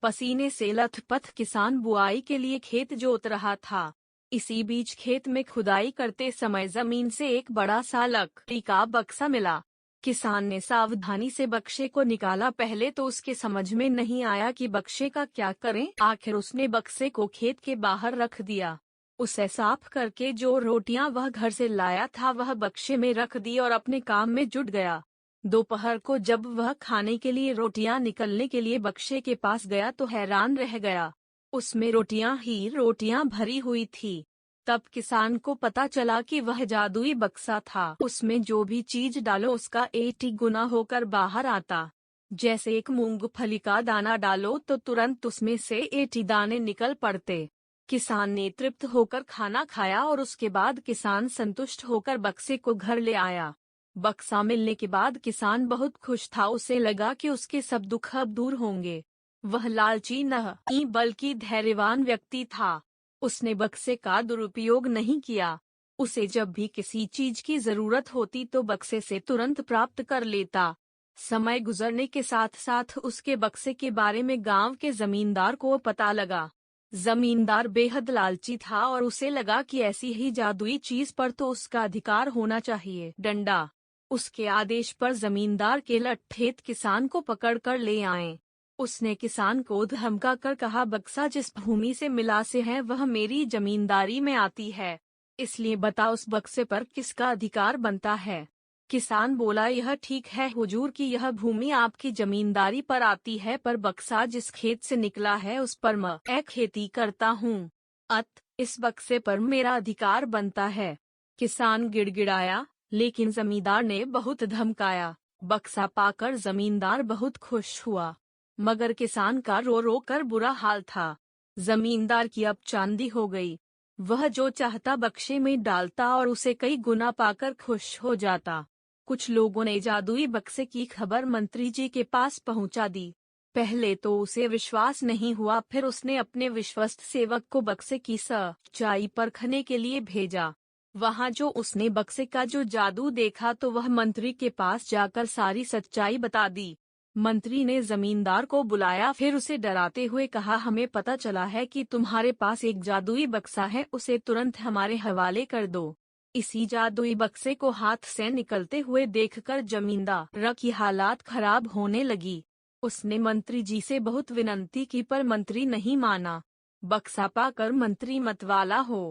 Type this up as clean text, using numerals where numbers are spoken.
पसीने से लथपथ किसान बुआई के लिए खेत जोत रहा था। इसी बीच खेत में खुदाई करते समय जमीन से एक बड़ा सा लकड़ी का बक्सा मिला। किसान ने सावधानी से बक्से को निकाला। पहले तो उसके समझ में नहीं आया कि बक्से का क्या करें। आखिर उसने बक्से को खेत के बाहर रख दिया। उसे साफ करके जो रोटियां वह घर से लाया था वह बक्से में रख दी और अपने काम में जुट गया। दोपहर को जब वह खाने के लिए रोटियां निकलने के लिए बक्से के पास गया तो हैरान रह गया। उसमें रोटियां ही रोटियां भरी हुई थी। तब किसान को पता चला कि वह जादुई बक्सा था। उसमें जो भी चीज डालो उसका 80 गुना होकर बाहर आता। जैसे एक मूंगफली का दाना डालो तो तुरंत उसमें से 80 दाने निकल पड़ते। किसान ने तृप्त होकर खाना खाया और उसके बाद किसान संतुष्ट होकर बक्से को घर ले आया। बक्सा मिलने के बाद किसान बहुत खुश था। उसे लगा कि उसके सब दुख अब दूर होंगे। वह लालची नहीं बल्कि धैर्यवान व्यक्ति था। उसने बक्से का दुरुपयोग नहीं किया। उसे जब भी किसी चीज की जरूरत होती तो बक्से से तुरंत प्राप्त कर लेता। समय गुजरने के साथ साथ उसके बक्से के बारे में गांव के जमींदार को पता लगा। जमींदार बेहद लालची था और उसे लगा कि ऐसी ही जादुई चीज पर तो उसका अधिकार होना चाहिए। डंडा। उसके आदेश पर जमींदार के लट्ठेत किसान को पकड़कर ले आए। उसने किसान को धमका कर कहा, बक्सा जिस भूमि से मिला से है वह मेरी जमींदारी में आती है, इसलिए बता उस बक्से पर किसका अधिकार बनता है। किसान बोला, यह ठीक है हुजूर कि यह भूमि आपकी जमींदारी पर आती है, पर बक्सा जिस खेत से निकला है उस पर मैं खेती करता हूँ, इस बक्से पर मेरा अधिकार बनता है। किसान गिड़गिड़ाया, लेकिन जमींदार ने बहुत धमकाया। बक्सा पाकर जमींदार बहुत खुश हुआ, मगर किसान का रो रो कर बुरा हाल था। जमींदार की अब चांदी हो गई। वह जो चाहता बक्से में डालता और उसे कई गुना पाकर खुश हो जाता। कुछ लोगों ने जादुई बक्से की खबर मंत्री जी के पास पहुंचा दी। पहले तो उसे विश्वास नहीं हुआ, फिर उसने अपने विश्वस्त सेवक को बक्से की सच्चाई परखने के लिए भेजा। वहां जो उसने बक्से का जो जादू देखा तो वह मंत्री के पास जाकर सारी सच्चाई बता दी। मंत्री ने जमींदार को बुलाया, फिर उसे डराते हुए कहा, हमें पता चला है कि तुम्हारे पास एक जादुई बक्सा है, उसे तुरंत हमारे हवाले कर दो। इसी जादुई बक्से को हाथ से निकलते हुए देखकर जमींदार की हालात खराब होने लगी। उसने मंत्री जी से बहुत विनती की पर मंत्री नहीं माना। बक्सा पाकर मंत्री मतवाला हो